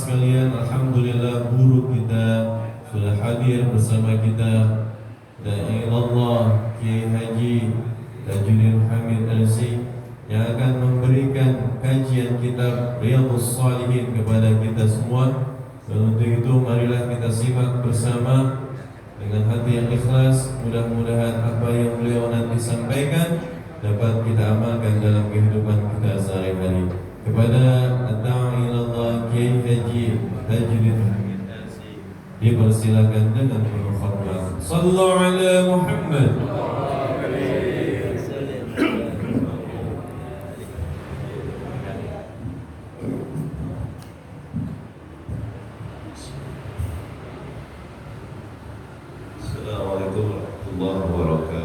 sekalian, alhamdulillah guru kita sudah hadir bersama kita, Da'i Allah Kiai Haji Tajuddin Hamid LC yang akan memberikan kajian kitab Riyadhus Shalihin kepada kita semua. Dan untuk itu marilah kita simak bersama dengan hati yang ikhlas. Mudah-mudahan apa yang beliau nanti sampaikan dapat kita amalkan dalam kehidupan kita sehari-hari. Kepada Ad-Da'i Ilallah Kiai Haji Tajuddin Hamid LC dipersilakan dengan penuh khutbah. Sallallahu ala Muhammad. Assalamualaikum warahmatullahi wabarakatuh.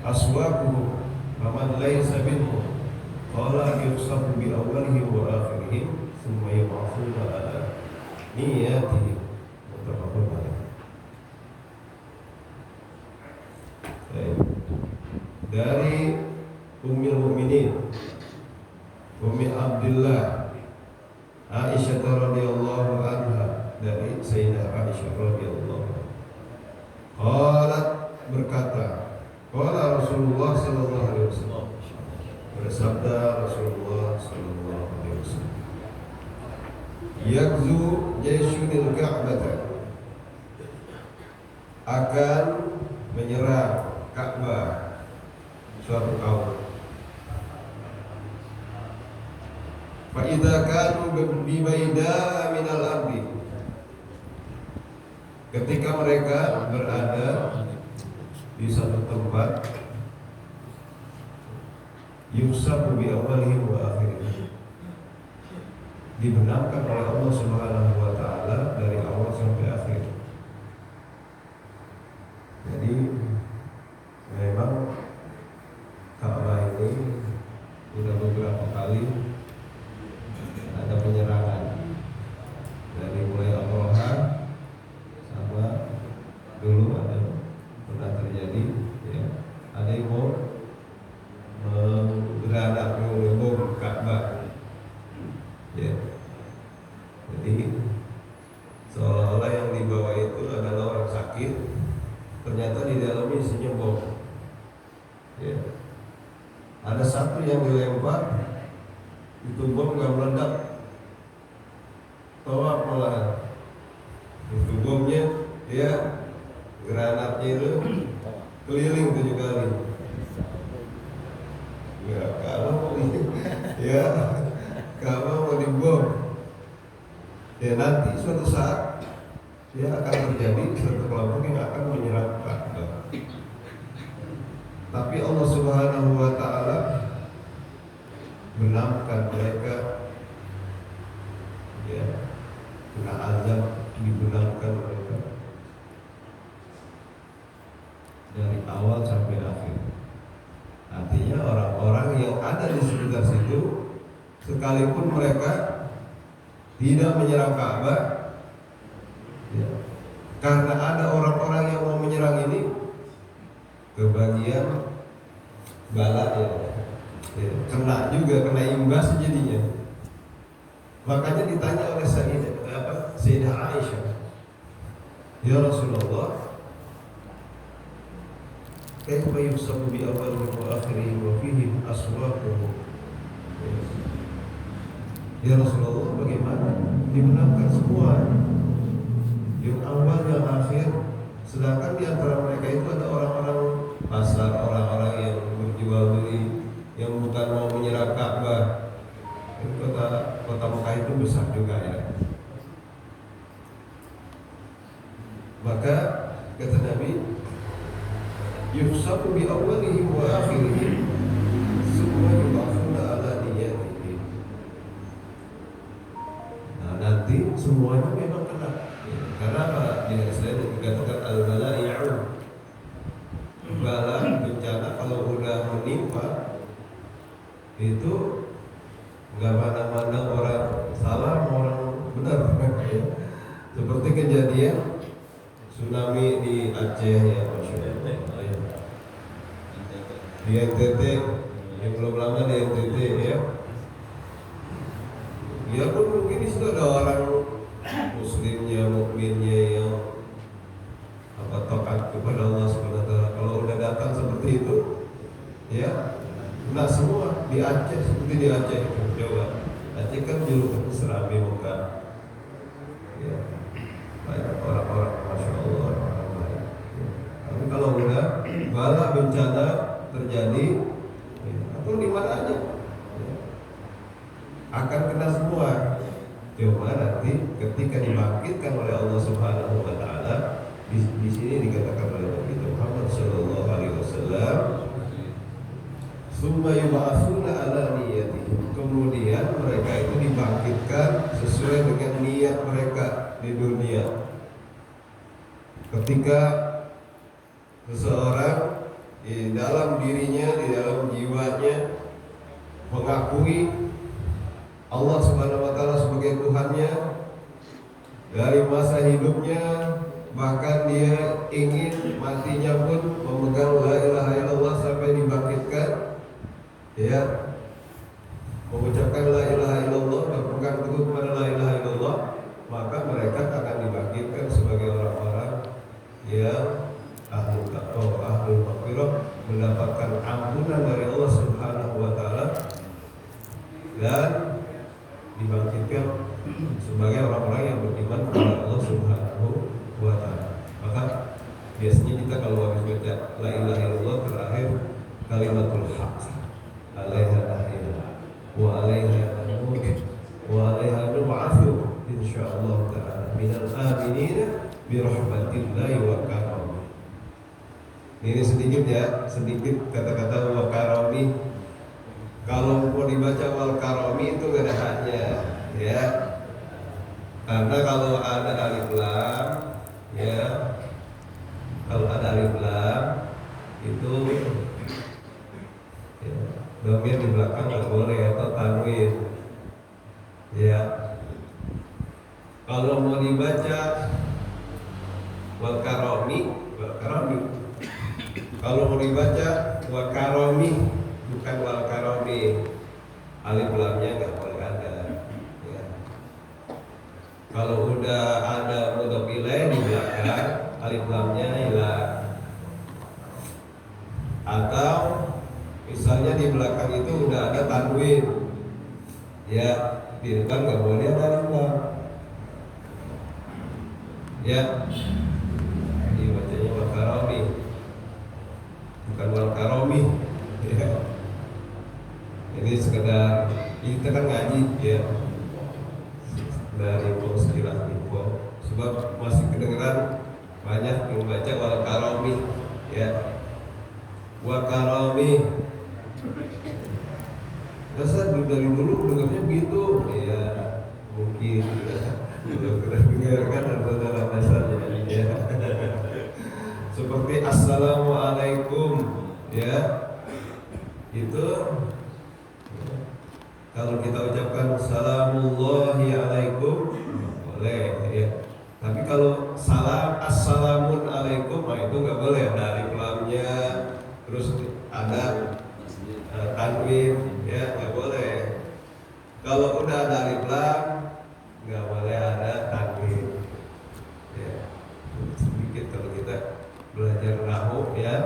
aswaquhum faman laysa minhum qala yusabu bi awwalihim wa akhirihim thumma yub'atsuna ala niyatihim muttafaqun alaih. Dari Ummul Mukminin Ummi Abdullah Aisyah radhiyallahu anha, dari Sayyidah Aisyah radhiyallahu anha, qalat, berkata, qala Rasulullah sallallahu alaihi wasallam, bersabda Rasulullah sallallahu alaihi wasallam, yakzu jayshunil Ka'bah, akan menyerang Ka'bah suatu kaum. Fa idza kanu bi baida minal ardi, ketika mereka berada di satu tempat, yusabu bi awwalihim wa akhirihim, dibenamkan oleh Allah Subhanahu wa taala dari awal sampai akhir. Jadi memang Ka'bah ini sudah beberapa kali ada penyerangan, dari mulai Abraha sama dulu pernah terjadi, ya, ada yang mau beranak membom Ka'bah, ya. Jadi seolah-olah yang dibawa itu adalah orang sakit, ternyata di dalamnya isinya bom, ya. Ada satu yang dilempar, itu bom nggak meledak, tawaf malahan. Itu bomnya, ya, granatnya itu keliling 7 kali. Ya, kalau ya, kalau mau dibom, ya nanti suatu saat ya akan terjadi suatu kelompok yang akan menyerang Ka'bah. Tapi Allah Subhanahu wa taala benamkan mereka, ya, kena azab, dibenamkan mereka dari awal sampai akhir. Artinya orang-orang yang ada di sekitar situ, sekalipun mereka tidak menyerang Ka'bah, ya, karena ada orang-orang yang mau menyerang ini, kebagian bala, ya, kena juga, kena imbas jadinya. Makanya ditanya oleh Sayyidah Aisyah, ya Rasulullah, kaifa yusabu bi awwalihim wa akhirihim wa fihim aswaquhum, ya Rasulullah, bagaimana dibenamkan semua, yang awal yang akhir, sedangkan di antara mereka itu ada orang-orang pasar, orang-orang yang berjual beli, yang bukan mau menyerang Ka'bah. Kota Mekah itu besar juga, ya. Maka kata Nabi, yusabu bi awwalihim wa akhirihim summa yub'atsuna ala niyatihim. Nah, nanti semuanya memang kena, ya. Karena apa? Di Islam dikatakan al-bala'u, bala, bencana kalau udah menimpa itu nggak mana-mana orang salah, orang benar, ya. Seperti kejadian tsunami di Aceh, ya, Masya Allah, ya. Di NTT, yang belum lama di NTT, ya. Ya pun mungkin di situ ada orang muslimnya, mukminnya yang taat kepada Allah Subhanahu wa taala. Kalau udah datang seperti itu, ya, nah semua di Aceh, seperti di Aceh, Jawa. Aceh kan julukan Serambi Mekah, ya, banyak orang-orang, Masya Allah, orang baik, ya. Tapi kalau udah bala bencana terjadi, ya, atau di mana aja, ya, akan kena semua. Coba nanti ketika dibangkitkan oleh Allah Subhanahu wa taala, di sini dikatakan oleh Nabi Muhammad sallallahu alaihi wasallam, summa yub'atsuna ala niyatihim, kemudian mereka itu dibangkitkan sesuai dengan niat mereka di dunia. Ketika seseorang di dalam dirinya, di dalam jiwanya mengakui Allah Subhanahu wa taala sebagai Tuhannya dari masa hidupnya, bahkan dia ingin matinya pun memegang la ilaha illallah sampai dibangkitkan, ya, mengucapkan la ilaha illallah, berpegang teguh kepada la ilaha illallah, maka mereka akan dibangkitkan sebagai orang-orang yang ahlul taqwa, ahlul maghfirah, mendapatkan ampunan dari Allah Subhanahu wa taala dan dibangkitkan sebagai orang-orang yang beriman kepada Allah Subhanahu wa taala. Maka biasanya kita kalau habis baca la ilaha illallah terakhir kalimatul haq, alaiha nahya wa alaiha namut wa alaiha nub'atsu insyaallah taala minal aminin bi rahmatillahi wa karam. Ini sedikit ya, sedikit kata-kata wa karami. Kalau mau dibaca wal karami itu gak ada haknya, ya. Karena kalau ada alif lam, ya, kalau ada alif lam itu ya, dhamir di belakang nggak boleh atau tanwin, ya. Kalau mau dibaca wal karami, wal karami. Kalau mau dibaca wa karami, bukan wal karami, alif lamnya nggak boleh ada, ya. Kalau udah ada mudhof ilaih di belakang, alif lamnya hilang. Atau misalnya di belakang itu udah ada tanwin, ya, di depan nggak boleh ada alif lam, ya. Dibacanya wal karami, bukan wal karami, ya. Ini sekedar kita kan ngaji, ya, dari istilah info, sebab masih kedengeran banyak yang membaca wal karami, ya, wal karami. Masa dari dulu dengarnya begitu, ya, mungkin belum pernah dengarkan atau dalam dasarnya, ya. Seperti assalamualaikum, ya, itu kalau kita ucapkan salamullahi alaikum boleh, ya. Tapi kalau salam assalamun alaikum, nah itu nggak boleh, ada alif lamnya, terus ada tanwin, ya, nggak boleh. Kalau udah ada alif lam, nggak boleh ada tanwin, ya. Sedikit kalau kita belajar nahwu, ya,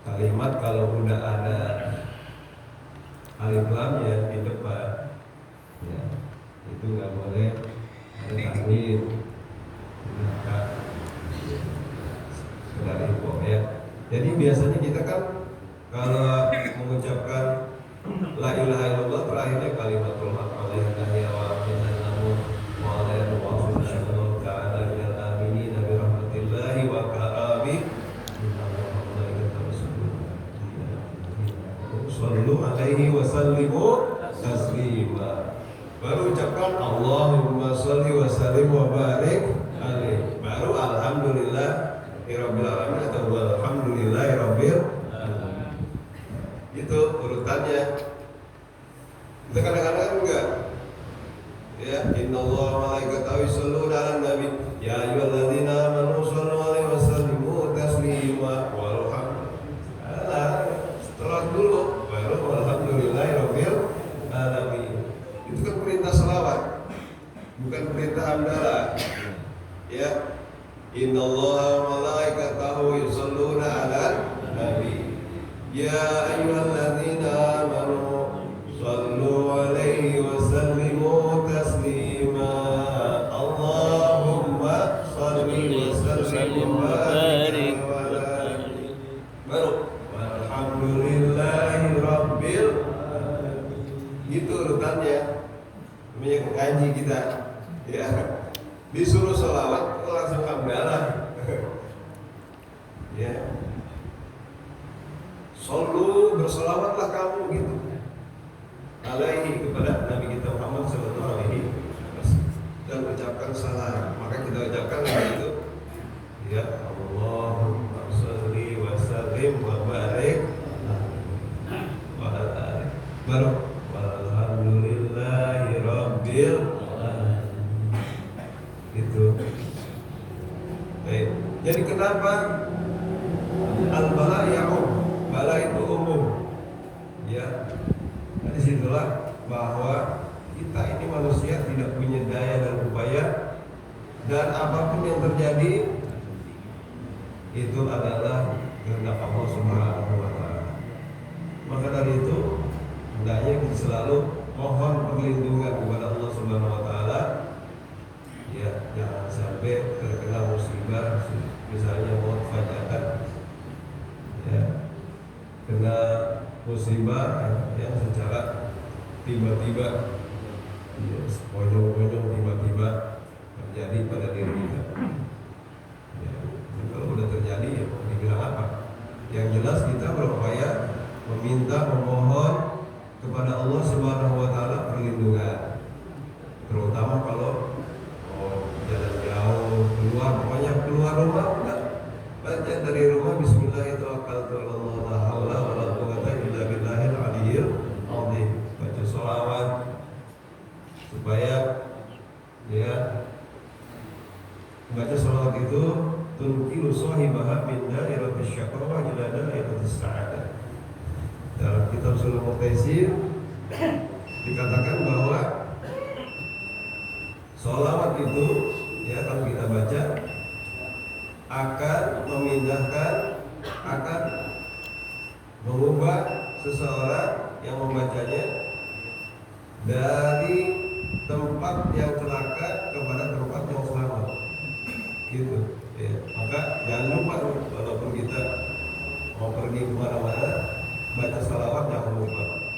kalimat kalau udah ada alif lam ya di depan, ya, itu nggak boleh ada tanwin. Maka sekedar info, ya. Jadi biasanya kita kan kalau mengucapkan la ilaha illallah terakhirnya kalimatul haq, alaihi nahya wa alaihi namut wa alaihi nub'atsu insyaallah ta'ala minal aminin bi rahmatillahi wa karami. Sallu alaihi wa sallimu taslima. Baru ucapkan Allahumma salli wa sallim wa barik alaihi. Baru alhamdulillah rabbil alamin atau alhamdulillahi rabbil alamin. Itu urutannya. Kita kadang-kadang enggak, ya, innallaha wa malaikatahu yusholluna 'alan nabi ya ayyuhalladzina amanu shallu alaihi wa sallimu taslima. Setelah dulu baru alhamdulillahi rabbil alamin. Itu kan perintah selawat, bukan perintah hamdalah, ya. Innallaha wa malaikatahu yusholluna 'alan nabi ya ayyuhalladzina amanu shallu alaihi wa sallimu taslima. Allahumma shalli wa sallim wa barik alaihi. Baru alhamdulillahi rabbil alamin. Gitu urutannya. Namanya ngaji kita, ya. Disuruh sholawat langsung hamdalah, ya. Shollu, bersolawatlah kamu, gitu, alaihi, kepada Nabi kita Muhammad sallallahu alaihi wasallam, dan ucapkan salam. Maka kita ucapkan itu, ya, Allahumma sholli wa sallim kenapa al-bala ya'um, bala itu umum. Ya, nah, disitulah bahwa kita ini manusia tidak punya daya dan upaya, dan apapun yang terjadi itu adalah kehendak Allah Subhanahu wa Ta'ala. Maka dari itu hendaknya kita selalu mohon perlindungan kepada Allah Subhanahu wa Ta'ala. Ya, jangan sampai terkena musibah, misalnya maut fajatan, ya, kena musibah yang secara tiba-tiba, ya, pojok-pojok tiba-tiba terjadi pada diri kita. Ya, kalau udah terjadi ya mau dibilang apa? Yang jelas kita berupaya meminta, memohon kepada Allah Subhanahu wa Ta'ala perlindungan, terutama kalau jalan jauh, keluar rumah, udah baca dari rumah Bismillahirrahmanirrahim, la haula wala quwwata illa billahil aliyyil azim. Baca sholawat supaya ya, baca sholawat itu tunqilu shahibaha min dairatis syaqwa ila dairatis sa'adah. Dalam kitab Sulul Muqtaisir dikatakan bahwa sholawat itu, ya, kalau kita baca akan memindahkan, akan mengubah seseorang yang membacanya dari tempat yang celaka kepada tempat yang selamat, gitu. Ya, maka jangan lupa, walaupun kita mau pergi kemana-mana, baca sholawat jangan lupa.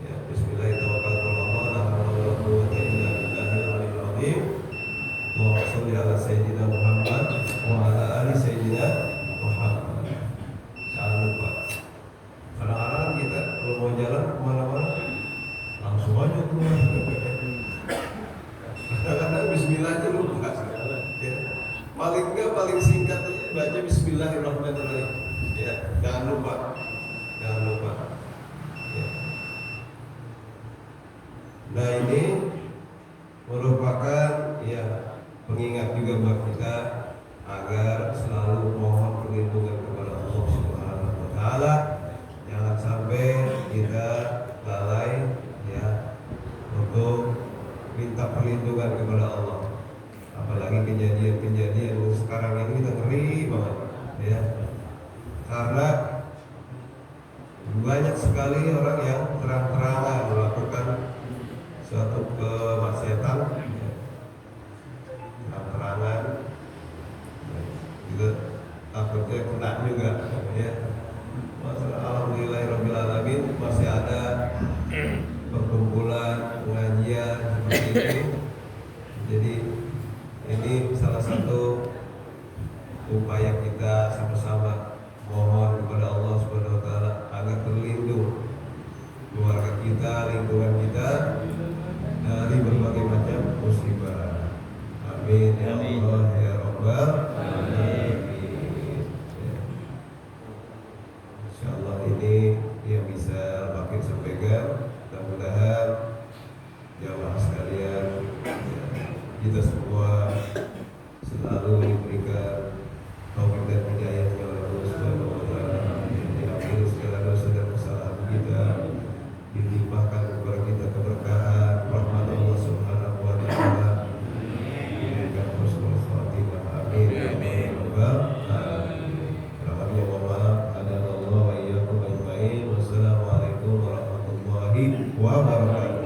Ya, Bismillahirrahmanirrahim. Allahumma sholli ala sayyidina Muhammad wa ala ali sayyidina Muhammad. Jangan lupa. Kadang-kadang kita kalau mau jalan kemana-mana langsung aja keluar. Kadang-kadang Bismillah aja lupa. Ya. Paling singkat aja baca Bismillahirrahmanirrahim. Ya, jangan lupa. Jangan lupa. Ya. Nah, ini merupakan ya pengingat juga buat kita agar selalu mohon perlindungan kepada Allah Subhanahu wa Ta'ala. Jangan sampai kita lalai ya untuk minta perlindungan kepada Allah. Apalagi kejadian-kejadian sekarang ini kita ngeri banget ya. Karena banyak sekali orang yang terang-terangan melakukan suatu kemaksiatan, terang-terangan, juga takutnya kena juga, ya. Alhamdulillahirabbil alamin masih ada perkumpulan pengajian seperti ini. Jadi ini salah satu upaya kita sama-sama mohon kepada Allah Subhanahu wa Ta'ala agar terlindung keluarga kita, lingkungan kita dari berbagai macam musibah. Amin ya Allah ya Rabbal alamin. Insyaallah ini yang bisa Bakir sampaikan. Mudah-mudahan jamaah sekalian, ya, kita semua selalu diberikan taufik dan hidayahnya oleh Allah Subhanahu wa Ta'ala. Diampuni segala dosa dan kesalahan kita, dilimpahkan kepada kita keberkahan rahmat Allah Subhanahu wa Ta'ala, diberikan husnul khatimah. Amin ya rabbal alamin. Rahmatnya wa maaf ada Allah wa iyyakum ajmain. Wassalamualaikum warahmatullahi wabarakatuh.